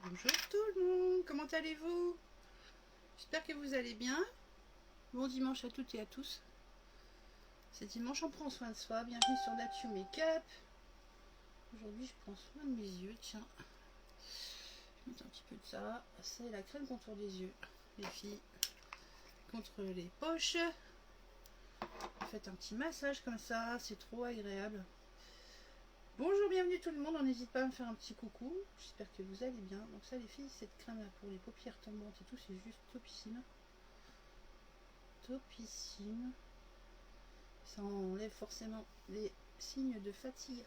Bonjour tout le monde, comment allez-vous? J'espère que vous allez bien. Bon dimanche à toutes et à tous. C'est dimanche, on prend soin de soi. Bienvenue sur Nature Makeup. Aujourd'hui, je prends soin de mes yeux. Tiens, je vais mettre un petit peu de ça. C'est la crème contour des yeux, les filles, contre les poches. Faites un petit massage comme ça, c'est trop agréable. Bonjour, bienvenue tout le monde. On n'hésite pas à me faire un petit coucou. J'espère que vous allez bien. Donc ça, les filles, cette crème là pour les paupières tombantes et tout, c'est juste topissime. Topissime. Ça enlève forcément les signes de fatigue.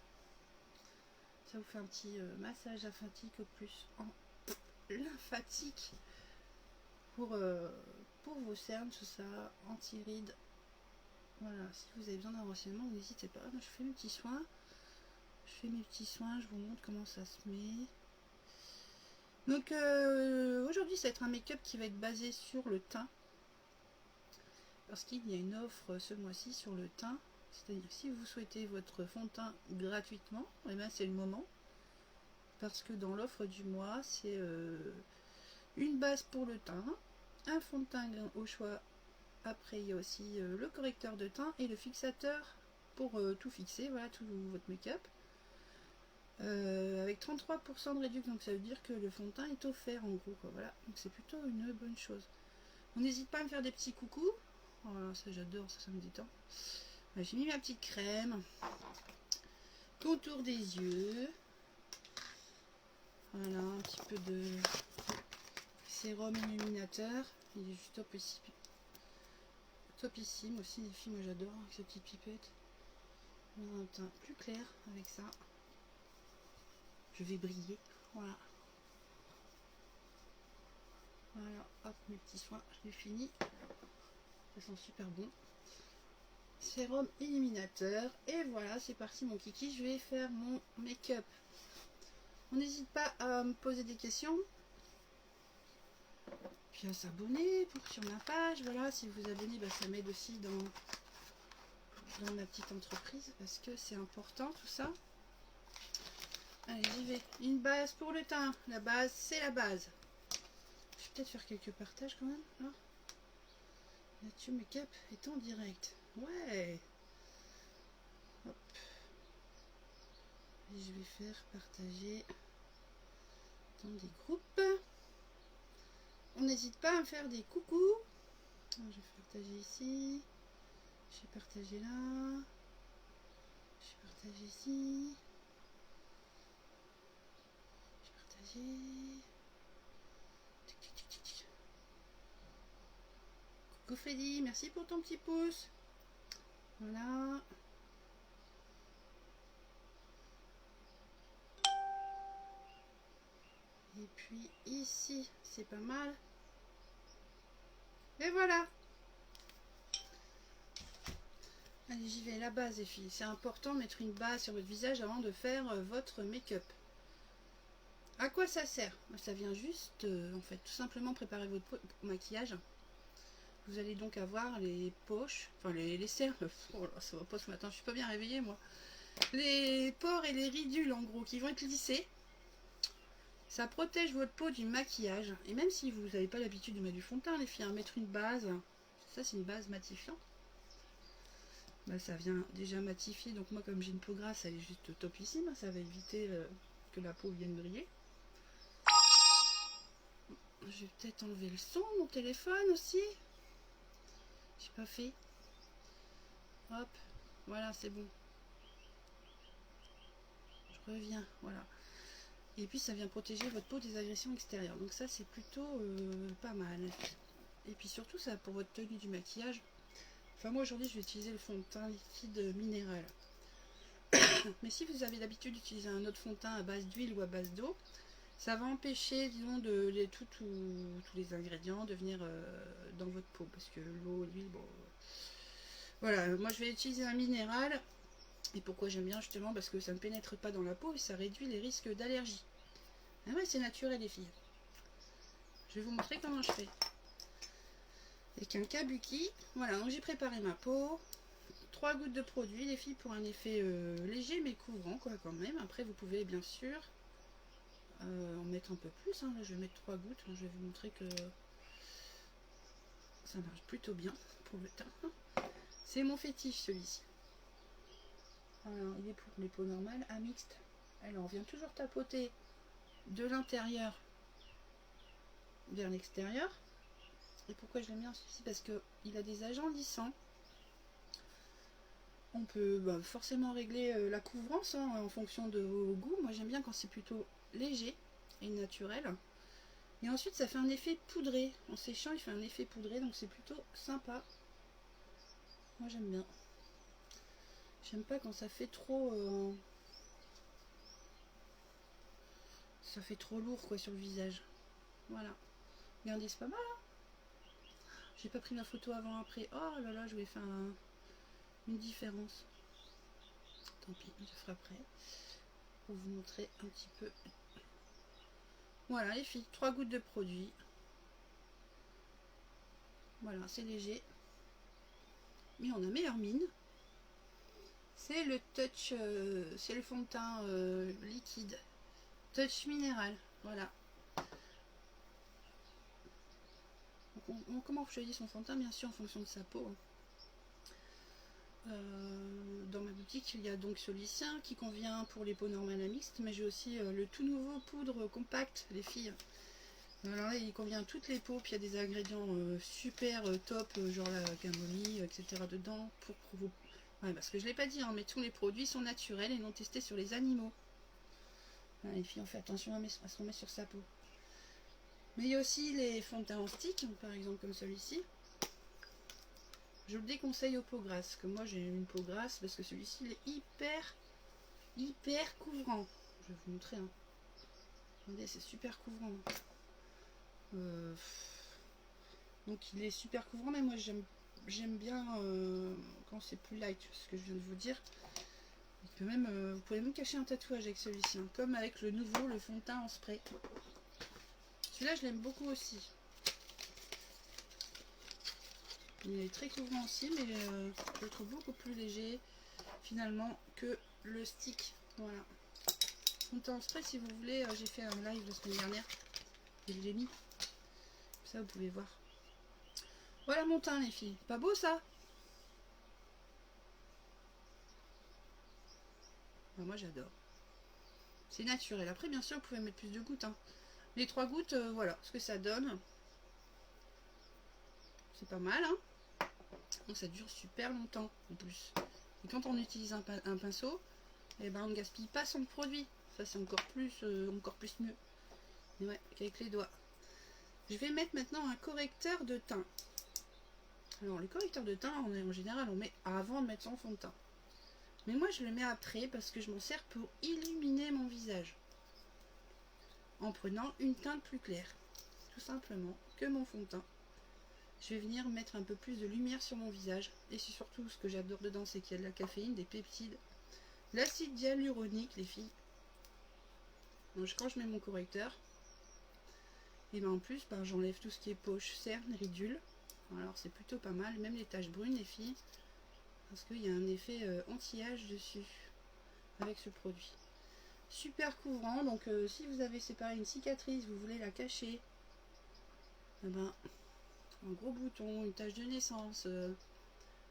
Ça vous fait un petit massage lymphatique au plus en lymphatique pour vos cernes, tout ça, anti-rides. Voilà, si vous avez besoin d'un renseignement, n'hésitez pas. Moi, je fais mes petits soins. Je vous montre comment ça se met. Donc aujourd'hui, ça va être un make-up qui va être basé sur le teint. Parce qu'il y a une offre ce mois-ci sur le teint. C'est-à-dire si vous souhaitez votre fond de teint gratuitement, eh bien c'est le moment. Parce que dans l'offre du mois, c'est une base pour le teint, un fond de teint au choix. Après, il y a aussi le correcteur de teint et le fixateur pour tout fixer, voilà, tout votre make-up. Avec 33% de réduction, donc ça veut dire que le fond de teint est offert en gros, quoi, voilà. Donc c'est plutôt une bonne chose. On n'hésite pas à me faire des petits coucous. Voilà, ça j'adore, ça me détend. J'ai mis ma petite crème, contour des yeux. Voilà, un petit peu de sérum illuminateur. Il est juste topissime aussi, les filles, moi j'adore avec ces petites pipettes. On a un teint plus clair avec ça. Je vais briller, voilà. Voilà, hop, mes petits soins, je l'ai fini. Ça sent super bon. Sérum illuminateur. Et voilà, c'est parti mon kiki, je vais faire mon make-up. On n'hésite pas à me poser des questions. Puis à s'abonner sur ma page. Voilà, si vous vous abonnez, bah, ça m'aide aussi dans ma petite entreprise. Parce que c'est important tout ça. Allez, j'y vais. Une base pour le teint. La base, c'est la base. Je vais peut-être faire quelques partages quand même. Là. Nature Makeup est en direct. Ouais. Hop. Et je vais faire partager dans des groupes. On n'hésite pas à me faire des coucous. Je vais partager ici. Je vais partager là. Je vais partager ici. Je vais partager. Coucou Freddy, merci pour ton petit pouce. Voilà. Et puis ici, c'est pas mal. Et voilà. Allez, j'y vais. La base, les filles. C'est important de mettre une base sur votre visage avant de faire votre make-up. À quoi ça sert? Ça vient juste, en fait, tout simplement préparer votre maquillage. Vous allez donc avoir les poches, enfin les cernes. Oh là, ça va pas ce matin, je suis pas bien réveillée moi. Les pores et les ridules en gros qui vont être lissés. Ça protège votre peau du maquillage. Et même si vous n'avez pas l'habitude de mettre du fond de teint, les filles, mettre une base, ça c'est une base matifiante. Bah, ça vient déjà matifier. Donc moi comme j'ai une peau grasse, elle est juste topissime. Ça va éviter que la peau vienne briller. Je vais peut-être enlever le son de mon téléphone aussi. J'ai pas fait. Hop, voilà, c'est bon. Je reviens, voilà. Et puis ça vient protéger votre peau des agressions extérieures. Donc ça c'est plutôt pas mal. Et puis surtout ça pour votre tenue du maquillage. Enfin moi aujourd'hui je vais utiliser le fond de teint liquide minéral. Mais si vous avez l'habitude d'utiliser un autre fond de teint à base d'huile ou à base d'eau, ça va empêcher disons tous les ingrédients de venir dans votre peau. Parce que l'eau, l'huile, bon... Voilà, moi je vais utiliser un minéral. Et pourquoi j'aime bien justement? Parce que ça ne pénètre pas dans la peau et ça réduit les risques d'allergie. Ah ouais, c'est naturel les filles. Je vais vous montrer comment je fais. Avec un kabuki. Voilà, donc j'ai préparé ma peau. 3 gouttes de produit, les filles, pour un effet léger mais couvrant quoi quand même. Après vous pouvez bien sûr en mettre un peu plus. Hein. Là, je vais mettre 3 gouttes. Je vais vous montrer que ça marche plutôt bien pour le teint. C'est mon fétiche celui-ci. Voilà, il est pour les peaux normales à mixte. Alors on vient toujours tapoter de l'intérieur vers l'extérieur. Et pourquoi je l'aime bien celui-ci? Parce qu'il a des agents lissants. On peut forcément régler la couvrance hein, en fonction de vos goûts. Moi j'aime bien quand c'est plutôt léger et naturel. Et ensuite ça fait un effet poudré. En séchant il fait un effet poudré, donc c'est plutôt sympa. Moi j'aime bien. J'aime pas quand ça fait trop... ça fait trop lourd quoi sur le visage. Voilà. Regardez, c'est pas mal hein. J'ai pas pris ma photo avant après. Oh là là, je vais faire une différence. Tant pis, je ferai après. Pour vous montrer un petit peu. Voilà les filles, 3 gouttes de produit. Voilà, c'est léger. Mais on a meilleure mine. C'est le touch, c'est le fond de teint liquide. Touch minéral, voilà. Comment on choisit son fond de teint? Bien sûr en fonction de sa peau. Dans ma boutique il y a donc celui-ci qui convient pour les peaux normales à mixte, mais j'ai aussi le tout nouveau poudre compact les filles. Alors là il convient à toutes les peaux, puis il y a des ingrédients super top, genre la camomille, etc. dedans pour vous. Ouais, parce que je ne l'ai pas dit, hein, mais tous les produits sont naturels et non testés sur les animaux. Ouais, les filles, on fait attention à ce qu'on met sur sa peau. Mais il y a aussi les fonds de teint en stick, par exemple comme celui-ci. Je le déconseille aux peaux grasses, que moi j'ai une peau grasse parce que celui-ci il est hyper couvrant. Je vais vous montrer. Hein. Regardez, c'est super couvrant. Donc il est super couvrant, mais moi j'aime bien quand c'est plus light, ce que je viens de vous dire. Vous pouvez même cacher un tatouage avec celui-ci, hein, comme avec le nouveau, le fond de teint en spray. Celui-là je l'aime beaucoup aussi. Il est très couvrant aussi, mais je le trouve beaucoup plus léger finalement que le stick. Voilà. Fond de teint en spray, si vous voulez, j'ai fait un live la semaine dernière et je l'ai mis. Ça vous pouvez voir. Voilà mon teint les filles. Pas beau ça? Moi j'adore. C'est naturel. Après bien sûr vous pouvez mettre plus de gouttes. Hein. Les 3 gouttes, voilà ce que ça donne. C'est pas mal. Hein. Donc ça dure super longtemps en plus. Et quand on utilise un pinceau, eh ben, on ne gaspille pas son produit. Ça c'est encore plus mieux. Mais ouais, qu'avec les doigts. Je vais mettre maintenant un correcteur de teint. Alors le correcteur de teint, en général on met avant de mettre son fond de teint. Mais moi je le mets après parce que je m'en sers pour illuminer mon visage. En prenant une teinte plus claire. Tout simplement que mon fond de teint. Je vais venir mettre un peu plus de lumière sur mon visage. Et c'est surtout ce que j'adore dedans, c'est qu'il y a de la caféine, des peptides, l'acide hyaluronique, les filles. Donc quand je mets mon correcteur, et ben en plus j'enlève tout ce qui est poche, cernes, ridules. Alors c'est plutôt pas mal, même les taches brunes les filles, parce qu'il y a un effet anti-âge dessus avec ce produit. Super couvrant, donc si vous avez séparé une cicatrice, vous voulez la cacher, eh ben, un gros bouton, une tache de naissance,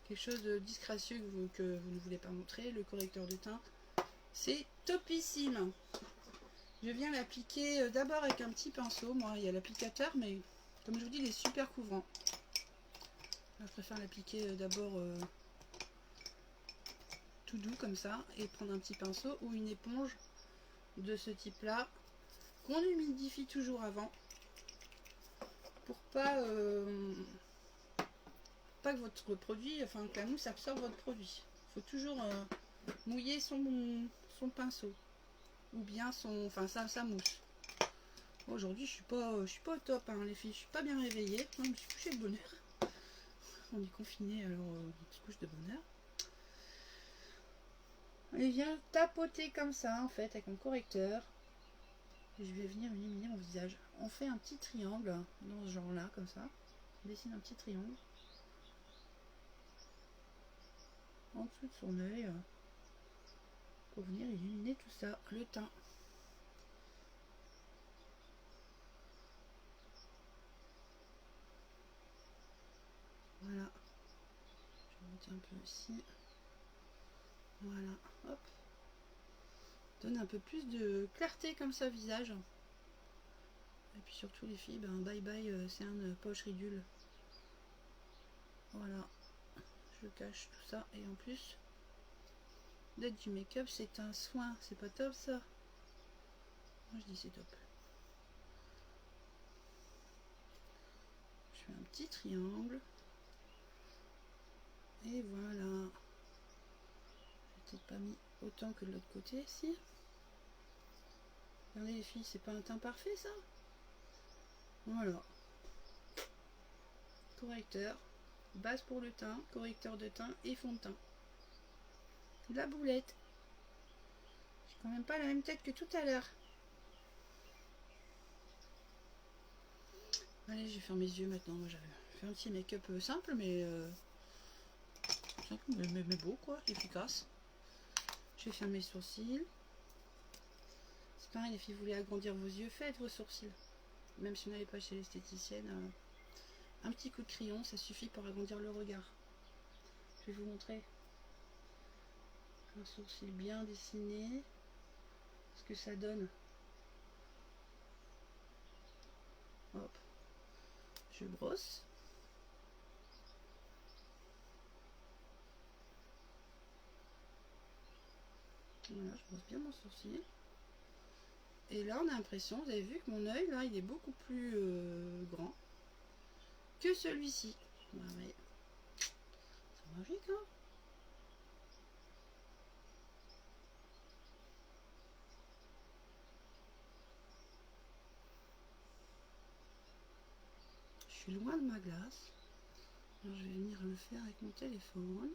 quelque chose de disgracieux que vous ne voulez pas montrer, le correcteur de teint, c'est topissime. Je viens l'appliquer d'abord avec un petit pinceau. Moi, il y a l'applicateur, mais comme je vous dis, il est super couvrant. Je préfère l'appliquer d'abord tout doux comme ça et prendre un petit pinceau ou une éponge de ce type-là qu'on humidifie toujours avant pour pas que votre produit, enfin que la mousse absorbe votre produit. Il faut toujours mouiller son pinceau ou bien sa mousse. Aujourd'hui je suis pas au top hein, les filles, je suis pas bien réveillée. Je me suis couchée de bonne heure. On est confiné alors on se couche de bonne heure. Et viens tapoter comme ça en fait avec mon correcteur. Et je vais venir illuminer mon visage. On fait un petit triangle dans ce genre là comme ça. On dessine un petit triangle en dessous de son œil pour venir illuminer tout ça, le teint. un peu aussi. Voilà, hop. Donne un peu plus de clarté comme ça au visage. Et puis surtout les filles, ben bye bye c'est un poche ridule. Voilà. Je cache tout ça et en plus d'être du make-up, c'est un soin. C'est pas top ça? Moi je dis c'est top. Je fais un petit triangle. Et voilà. J'ai peut-être pas mis autant que de l'autre côté, si. Regardez les filles, c'est pas un teint parfait ça? Voilà. Correcteur. Base pour le teint, correcteur de teint et fond de teint. La boulette. J'ai quand même pas la même tête que tout à l'heure. Allez, je vais faire mes yeux maintenant. Moi, j'avais fait un petit make-up simple, mais beau, quoi, efficace. Je vais faire mes sourcils. C'est pareil, les filles, vous voulez agrandir vos yeux, faites vos sourcils. Même si vous n'allez pas chez l'esthéticienne, un petit coup de crayon, ça suffit pour agrandir le regard. Je vais vous montrer un sourcil bien dessiné, ce que ça donne. Hop, je brosse. Voilà, je brosse bien mon sourcil. Et là, on a l'impression, vous avez vu que mon œil, là, il est beaucoup plus grand que celui-ci. Bah ouais. C'est magique, hein? Je suis loin de ma glace. Alors, je vais venir le faire avec mon téléphone.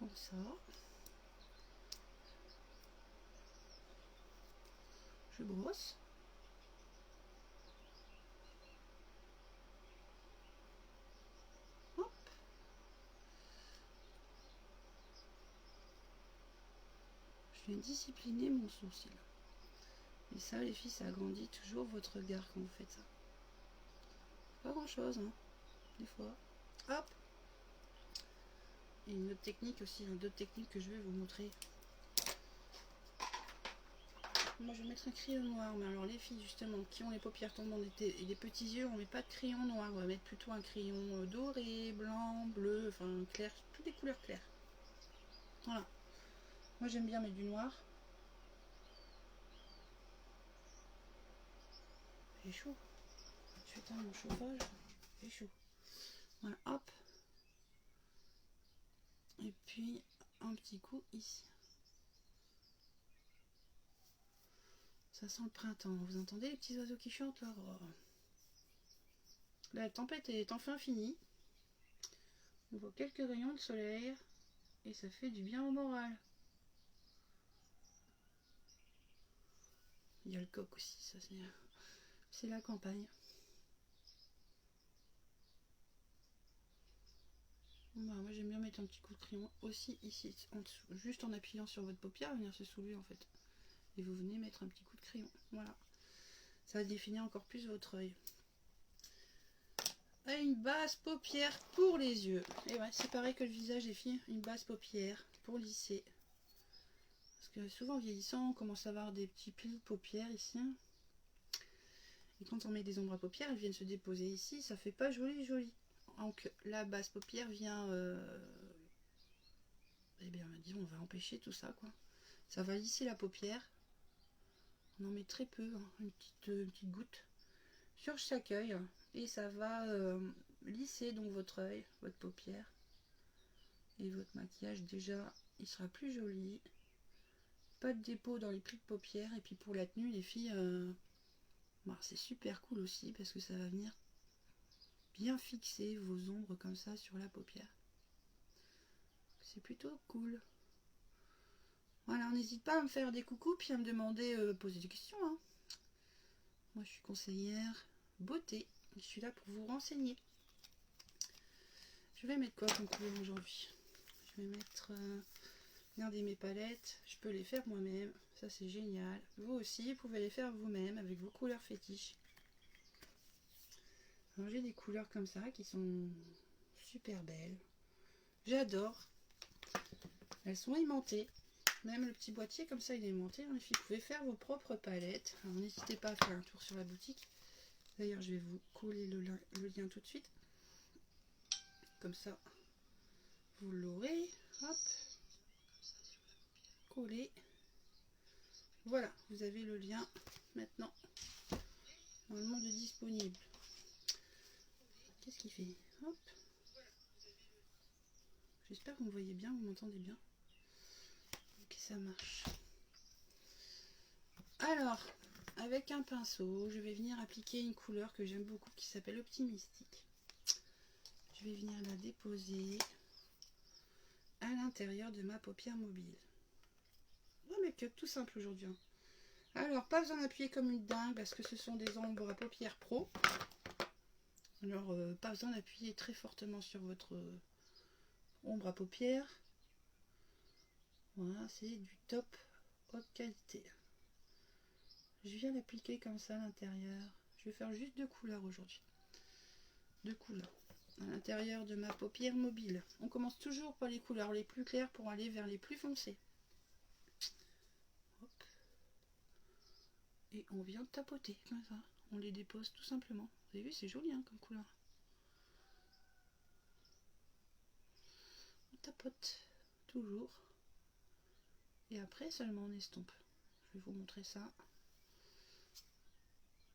Comme ça. Je brosse. Hop. Je viens discipliner mon sourcil. Et ça, les filles, ça agrandit toujours votre regard quand vous faites ça. Pas grand chose, hein, des fois. Hop. Et une autre technique aussi, d'autres techniques que je vais vous montrer. Moi, je vais mettre un crayon noir, mais alors les filles, justement, qui ont les paupières tombantes et les petits yeux, on met pas de crayon noir. On va mettre plutôt un crayon doré, blanc, bleu, enfin clair, toutes les couleurs claires. Voilà. Moi, j'aime bien mettre du noir. Il fait chaud. Je vais éteindre mon chauffage. Il fait chaud. Voilà, hop. Et puis, un petit coup ici. Ça sent le printemps. Vous entendez les petits oiseaux qui chantent là? Oh. La tempête est enfin finie. On voit quelques rayons de soleil. Et ça fait du bien au moral. Il y a le coq aussi. Ça c'est la campagne. Bah, moi j'aime bien mettre un petit coup de crayon aussi ici en dessous. Juste en appuyant sur votre paupière, venir se soulever en fait. Et vous venez mettre un petit coup de crayon. Voilà. Ça va définir encore plus votre œil. Et une base paupière pour les yeux. Et ouais, c'est pareil que le visage des filles. Une base paupière pour lisser. Parce que souvent vieillissant, on commence à avoir des petits plis de paupières ici. Et quand on met des ombres à paupières, elles viennent se déposer ici. Ça fait pas joli joli. Donc la base paupière vient... eh bien, disons, on va empêcher tout ça, quoi. Ça va lisser la paupière. On en met très peu, hein, une petite goutte sur chaque œil. Et ça va lisser donc votre œil, votre paupière. Et votre maquillage, déjà, il sera plus joli. Pas de dépôt dans les plis de paupières. Et puis pour la tenue, les filles, bah, c'est super cool aussi parce que ça va venir bien fixer vos ombres comme ça sur la paupière. C'est plutôt cool. Voilà, n'hésite pas à me faire des coucous puis à me demander, poser des questions. Hein. Moi, je suis conseillère beauté. Je suis là pour vous renseigner. Je vais mettre quoi comme couleur aujourd'hui? Je vais mettre... regardez mes palettes. Je peux les faire moi-même. Ça, c'est génial. Vous aussi, vous pouvez les faire vous-même avec vos couleurs fétiches. Alors, j'ai des couleurs comme ça qui sont super belles. J'adore. Elles sont aimantées. Même le petit boîtier comme ça il est aimanté. Hein. Vous pouvez faire vos propres palettes. Alors n'hésitez pas à faire un tour sur la boutique. D'ailleurs je vais vous coller le lien tout de suite. Comme ça vous l'aurez. Hop. Coller. Voilà, vous avez le lien maintenant. Normalement de disponible. Qu'est-ce qu'il fait? Hop. J'espère que vous me voyez bien, vous m'entendez bien. Ok, ça marche. Alors, avec un pinceau, je vais venir appliquer une couleur que j'aime beaucoup qui s'appelle Optimistique. Je vais venir la déposer à l'intérieur de ma paupière mobile. Oh, make-up tout simple aujourd'hui. Hein. Alors, pas besoin d'appuyer comme une dingue parce que ce sont des ombres à paupières pro. Alors, pas besoin d'appuyer très fortement sur votre ombre à paupières. Voilà, c'est du top haute qualité. Je viens l'appliquer comme ça à l'intérieur. Je vais faire juste 2 couleurs aujourd'hui. 2 couleurs à l'intérieur de ma paupière mobile. On commence toujours par les couleurs les plus claires pour aller vers les plus foncées. Hop. Et on vient tapoter comme ça. On les dépose tout simplement. Vous avez vu, c'est joli hein, comme couleur. On tapote toujours. Et après seulement on estompe. Je vais vous montrer ça.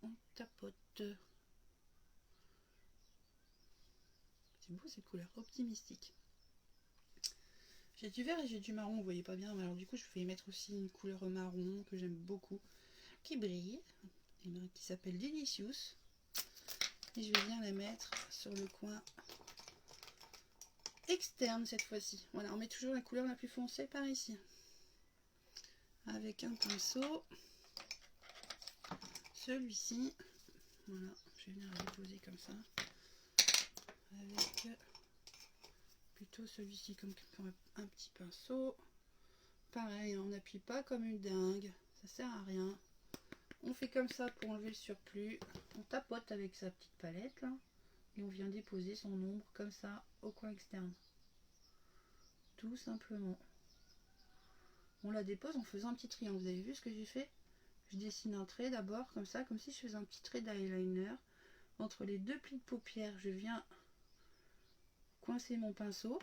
On tapote. C'est beau cette couleur, optimistique. J'ai du vert et j'ai du marron, vous voyez pas bien, mais alors du coup je vais mettre aussi une couleur marron que j'aime beaucoup, qui brille, qui s'appelle Delicious. Et je vais bien la mettre sur le coin externe cette fois-ci. Voilà, on met toujours la couleur la plus foncée par ici. Avec un pinceau. Celui-ci. Voilà, je vais venir le déposer comme ça. Avec plutôt celui-ci comme un petit pinceau. Pareil, on n'appuie pas comme une dingue. Ça sert à rien. On fait comme ça pour enlever le surplus. On tapote avec sa petite palette là. Et on vient déposer son ombre comme ça au coin externe. Tout simplement. On la dépose en faisant un petit triangle. Vous avez vu ce que j'ai fait? Je dessine un trait d'abord comme ça, comme si je faisais un petit trait d'eyeliner. Entre les 2 plis de paupières, je viens coincer mon pinceau.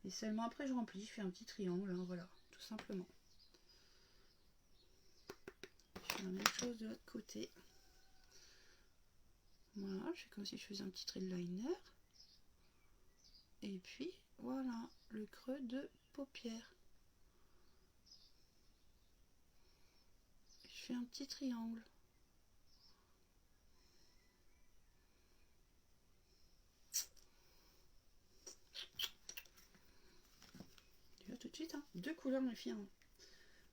Et seulement après je remplis, je fais un petit triangle. Hein, voilà, tout simplement. Je fais la même chose de l'autre côté. Voilà, je fais comme si je faisais un petit trait de liner. Et puis, voilà, le creux de paupière. Je fais un petit triangle. Tu vois tout de suite, hein, 2 couleurs me filles, hein.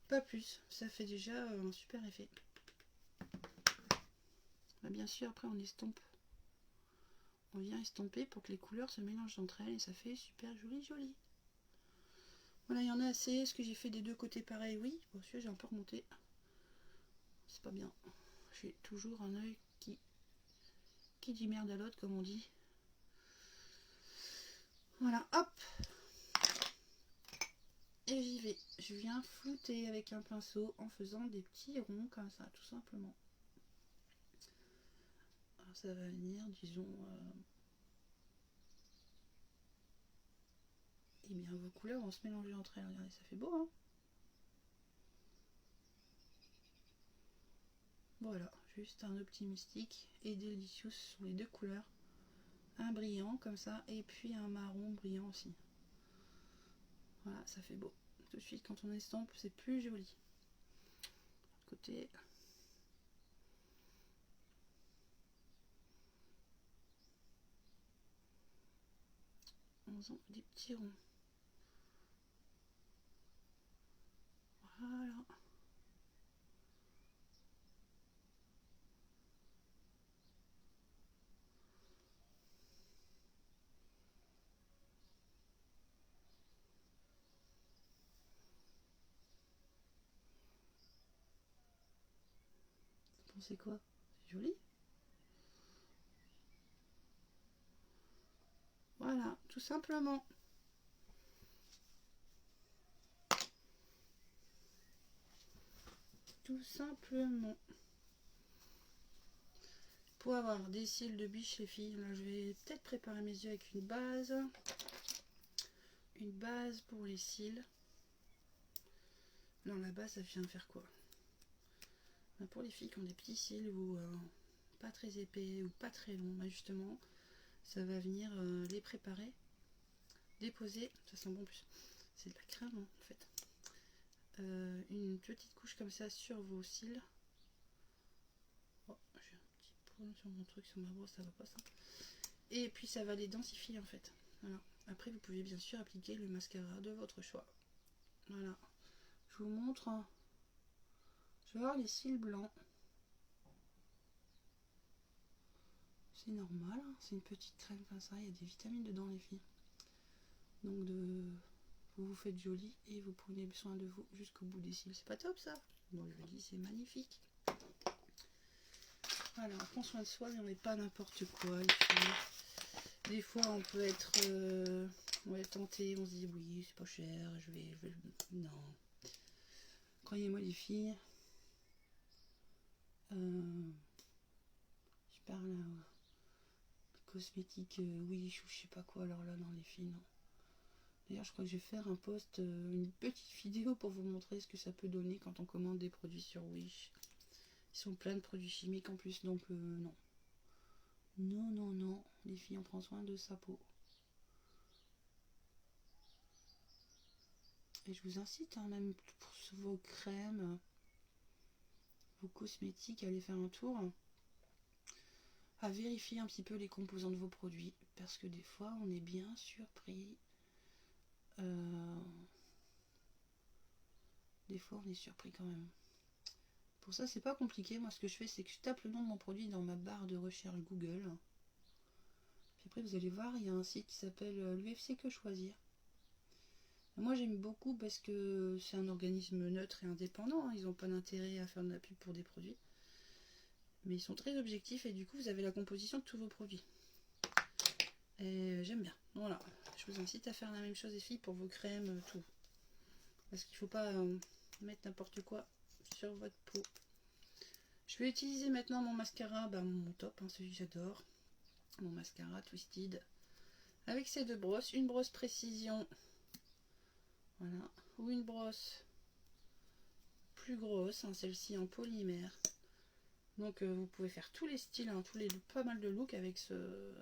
Pas plus, ça fait déjà un super effet. Bah, bien sûr, après on estompe. On vient estomper pour que les couleurs se mélangent entre elles et ça fait super joli joli. Voilà, il y en a assez. Est-ce que j'ai fait des 2 côtés pareil? Oui. Bon, celui-là j'ai un peu remonté. C'est pas bien. J'ai toujours un œil qui dit merde à l'autre, comme on dit. Voilà, hop. Et j'y vais. Je viens flouter avec un pinceau en faisant des petits ronds comme ça, tout simplement. Alors ça va venir, disons... Et bien vos couleurs vont se mélanger entre elles. Regardez, ça fait beau, hein? Voilà, juste un optimistique et Delicious sont les 2 couleurs. Un brillant comme ça et puis un marron brillant aussi. Voilà, ça fait beau. Tout de suite, quand on estompe, c'est plus joli. Côté. En faisant des petits ronds. Voilà. Vous pensez quoi? C'est joli? Voilà, tout simplement. tout simplement. Pour avoir des cils de biche les filles, là je vais peut-être préparer mes yeux avec une base pour les cils. Non, la base ça vient faire quoi? Pour les filles qui ont des petits cils ou pas très épais ou pas très longs, bah justement ça va venir les préparer, déposer, ça sent bon en plus, c'est de la crème hein, en fait. Une petite couche comme ça sur vos cils. Oh, j'ai un petit point sur mon truc, sur ma brosse, ça va pas ça. Et puis ça va les densifier en fait. Voilà. Après vous pouvez bien sûr appliquer le mascara de votre choix. Voilà. Je vous montre. Je vais avoir les cils blancs. C'est normal, hein, c'est une petite crème comme ça, il y a des vitamines dedans les filles. Donc vous vous faites joli et vous prenez soin de vous jusqu'au bout des cils. C'est pas top ça? Bon, je vous dis, c'est magnifique. Voilà, on prend soin de soi mais on n'est pas n'importe quoi les filles. Des fois on peut être tenté, on se dit oui c'est pas cher, je vais... Non. Croyez-moi les filles, je parle cosmétique Wish ou je sais pas quoi, alors là non les filles non. D'ailleurs je crois que je vais faire un post, une petite vidéo pour vous montrer ce que ça peut donner quand on commande des produits sur Wish. Ils sont pleins de produits chimiques en plus donc non. Non non non, les filles on prend soin de sa peau. Et je vous incite hein, même pour vos crèmes, vos cosmétiques, à aller faire un tour, à vérifier un petit peu les composants de vos produits parce que des fois on est bien surpris. Des fois on est surpris quand même. Pour ça c'est pas compliqué, moi ce que je fais c'est que je tape le nom de mon produit dans ma barre de recherche Google. Puis après vous allez voir, il y a un site qui s'appelle l'UFC Que Choisir. Moi j'aime beaucoup parce que c'est un organisme neutre et indépendant, hein. Ils n'ont pas d'intérêt à faire de la pub pour des produits. Mais ils sont très objectifs et du coup vous avez la composition de tous vos produits. Et j'aime bien. Voilà, je vous incite à faire la même chose les filles pour vos crèmes, tout. Parce qu'il ne faut pas mettre n'importe quoi sur votre peau. Je vais utiliser maintenant mon mascara, mon top, hein, celui que j'adore. Mon mascara Twisted. Avec ces deux brosses, une brosse précision. Voilà. Ou une brosse plus grosse, hein, celle-ci en polymère. Donc vous pouvez faire tous les styles, hein, pas mal de looks avec ce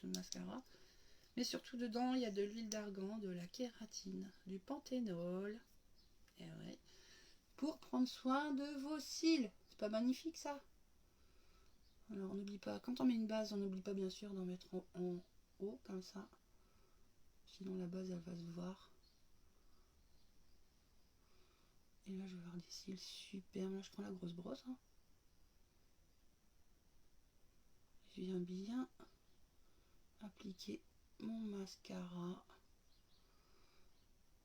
mascara. Mais surtout dedans, il y a de l'huile d'argan, de la kératine, du panthénol. Et ouais. Pour prendre soin de vos cils. C'est pas magnifique ça? Alors on n'oublie pas, quand on met une base, on n'oublie pas bien sûr d'en mettre en haut comme ça. Sinon la base elle va se voir. Et là je vais avoir des cils super. Là je prends la grosse brosse. Hein. Je viens bien appliquer mon mascara.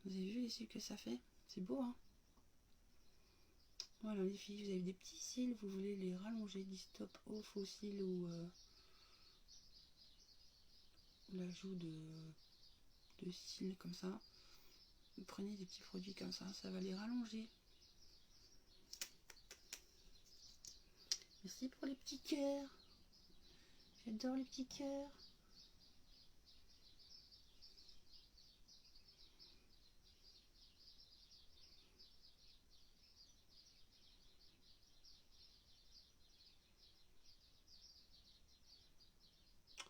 Vous avez vu les cils que ça fait? C'est beau hein? Voilà les filles, vous avez des petits cils, vous voulez les rallonger, du stop au faux cils ou l'ajout de cils comme ça. Vous prenez des petits produits comme ça va les rallonger. Merci pour les petits cœurs. J'adore les petits cœurs.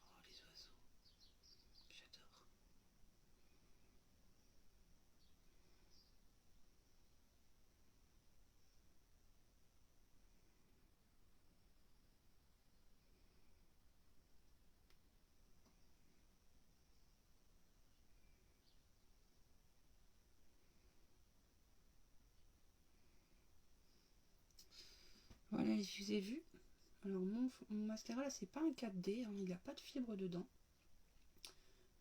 Oh les oiseaux. J'adore. Voilà, je vous ai vu. Alors mon mascara là c'est pas un 4D, hein, il n'a pas de fibre dedans.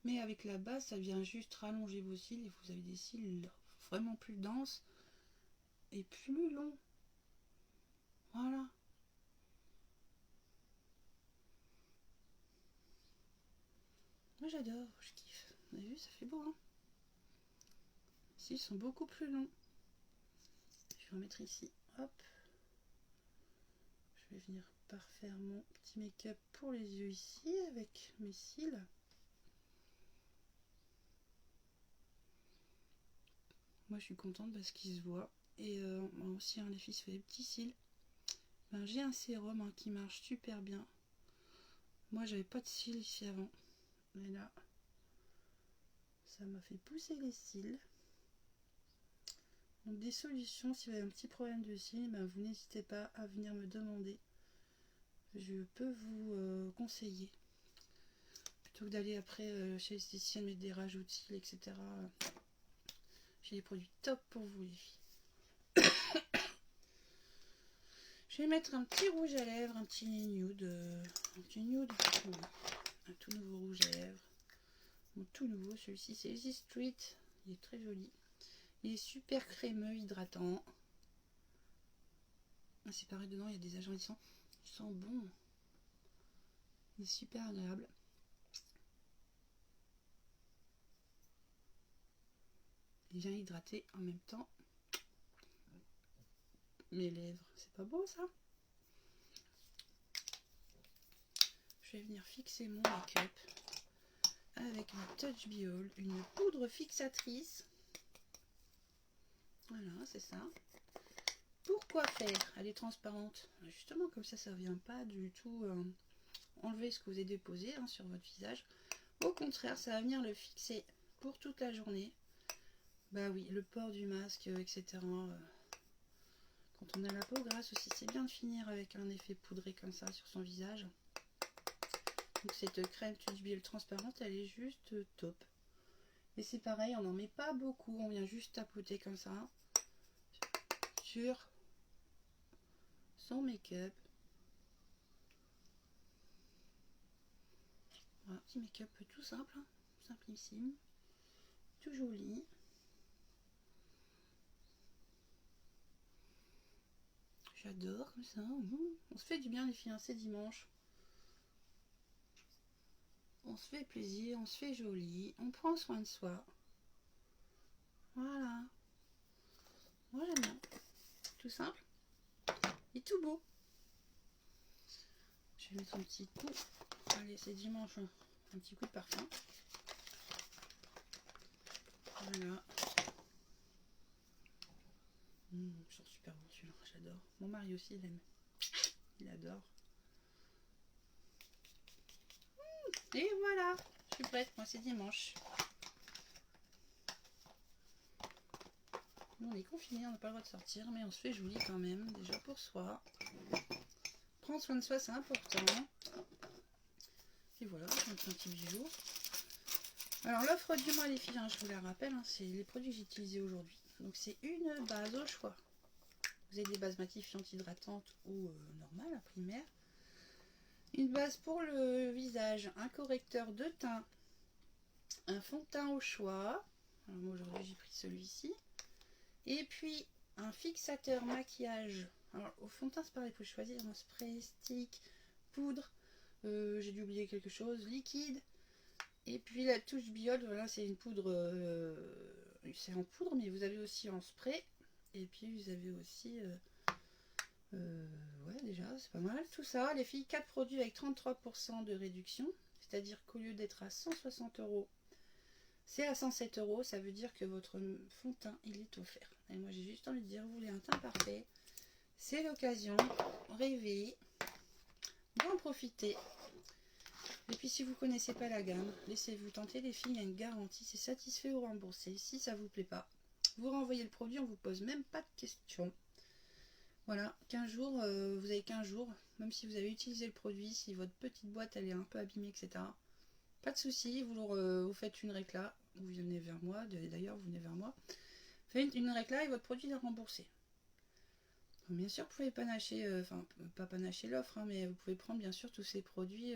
Mais avec la base ça vient juste rallonger vos cils et vous avez des cils vraiment plus denses et plus longs. Voilà. Moi j'adore, je kiffe. Vous avez vu, ça fait beau hein. Les cils sont beaucoup plus longs. Je vais en mettre ici. Hop. Je vais venir parfaire mon petit make-up pour les yeux ici avec mes cils. Moi je suis contente parce qu'ils se voient. Et aussi les filles se fait des petits cils. Ben, j'ai un sérum qui marche super bien. Moi j'avais pas de cils ici avant. Mais là, ça m'a fait pousser les cils. Donc des solutions, si vous avez un petit problème de cils, ben, vous n'hésitez pas à venir me demander. Je peux vous conseiller. Plutôt que d'aller après chez l'esthéticienne mettre des rajouts de cils, etc. J'ai des produits top pour vous les filles. Je vais mettre un petit rouge à lèvres, un petit nude, un tout nouveau rouge à lèvres. Bon, tout nouveau, celui-ci c'est Easy Street, il est très joli. Il est super crémeux, hydratant. Ah, c'est pareil, dedans il y a des agents, il sent bon. Il est super agréable. Il vient hydrater en même temps mes lèvres. C'est pas beau ça? Je vais venir fixer mon make-up avec ma Touch Be All, une poudre fixatrice. Voilà, c'est ça. Pourquoi faire? Elle est transparente. Justement, comme ça vient pas du tout enlever ce que vous avez déposé sur votre visage. Au contraire, ça va venir le fixer pour toute la journée. Bah oui, le port du masque, etc. Quand on a la peau grasse aussi, c'est bien de finir avec un effet poudré comme ça sur son visage. Donc cette crème Touch Be All transparente, elle est juste top. Et c'est pareil, on n'en met pas beaucoup, on vient juste tapoter comme ça sur son make-up. Voilà, petit make-up tout simple, simplissime, tout joli. J'adore comme ça. On se fait du bien les filles, c'est dimanche. On se fait plaisir, on se fait joli, on prend soin de soi. Voilà. Moi j'aime bien. Tout simple et tout beau. Je vais mettre un petit coup. Allez, c'est dimanche. Un petit coup de parfum. Voilà. Je sens super bon celui-là, j'adore. Mon mari aussi il aime. Il adore. Et voilà, je suis prête, moi c'est dimanche. Nous on est confinés, on n'a pas le droit de sortir, mais on se fait joli quand même, déjà pour soi. Prendre soin de soi, c'est important. Et voilà, un petit bijou. Alors l'offre du mois les filles, je vous la rappelle, c'est les produits que j'ai utilisés aujourd'hui. Donc c'est une base au choix. Vous avez des bases matifiantes, hydratantes ou normales, primaires. Une base pour le visage, un correcteur de teint, un fond de teint au choix. Alors moi aujourd'hui j'ai pris celui-ci. Et puis un fixateur maquillage. Alors au fond de teint c'est pareil, il faut choisir un spray, stick, poudre. J'ai dû oublier quelque chose, liquide. Et puis la Touch Be All, voilà, c'est une poudre, c'est en poudre, mais vous avez aussi en spray. Et puis vous avez aussi, ouais déjà, c'est pas mal. Tout ça, les filles, 4 produits avec 33% de réduction. C'est-à-dire qu'au lieu d'être à 160 €, c'est à 107 €. Ça veut dire que votre fond de teint, il est offert. Et moi, j'ai juste envie de dire, vous voulez un teint parfait, c'est l'occasion. Rêvez, d'en profiter. Et puis si vous ne connaissez pas la gamme, laissez-vous tenter les filles, il y a une garantie, c'est satisfait ou remboursé. Si ça ne vous plaît pas, vous renvoyez le produit, on ne vous pose même pas de questions. Voilà, 15 jours, vous avez 15 jours, même si vous avez utilisé le produit, si votre petite boîte elle est un peu abîmée, etc. Pas de souci, vous faites une récla, vous venez vers moi, d'ailleurs vous venez vers moi, faites une récla et votre produit est remboursé. Donc, bien sûr, vous pouvez panacher, enfin pas panacher l'offre, mais vous pouvez prendre bien sûr tous ces produits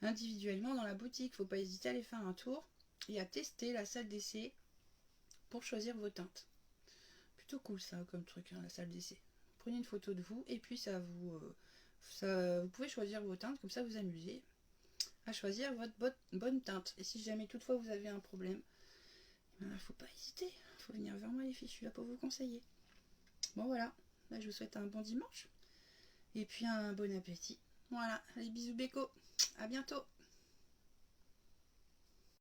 individuellement dans la boutique. Il ne faut pas hésiter à aller faire un tour et à tester la salle d'essai pour choisir vos teintes. Plutôt cool ça comme truc, la salle d'essai. Prenez une photo de vous et puis vous pouvez choisir vos teintes, comme ça vous amusez à choisir votre bonne teinte. Et si jamais toutefois vous avez un problème, il ne faut pas hésiter, il faut venir vers moi les filles, je suis là pour vous conseiller. Bon voilà, là je vous souhaite un bon dimanche Et puis un bon appétit. Voilà, les bisous béco. À bientôt.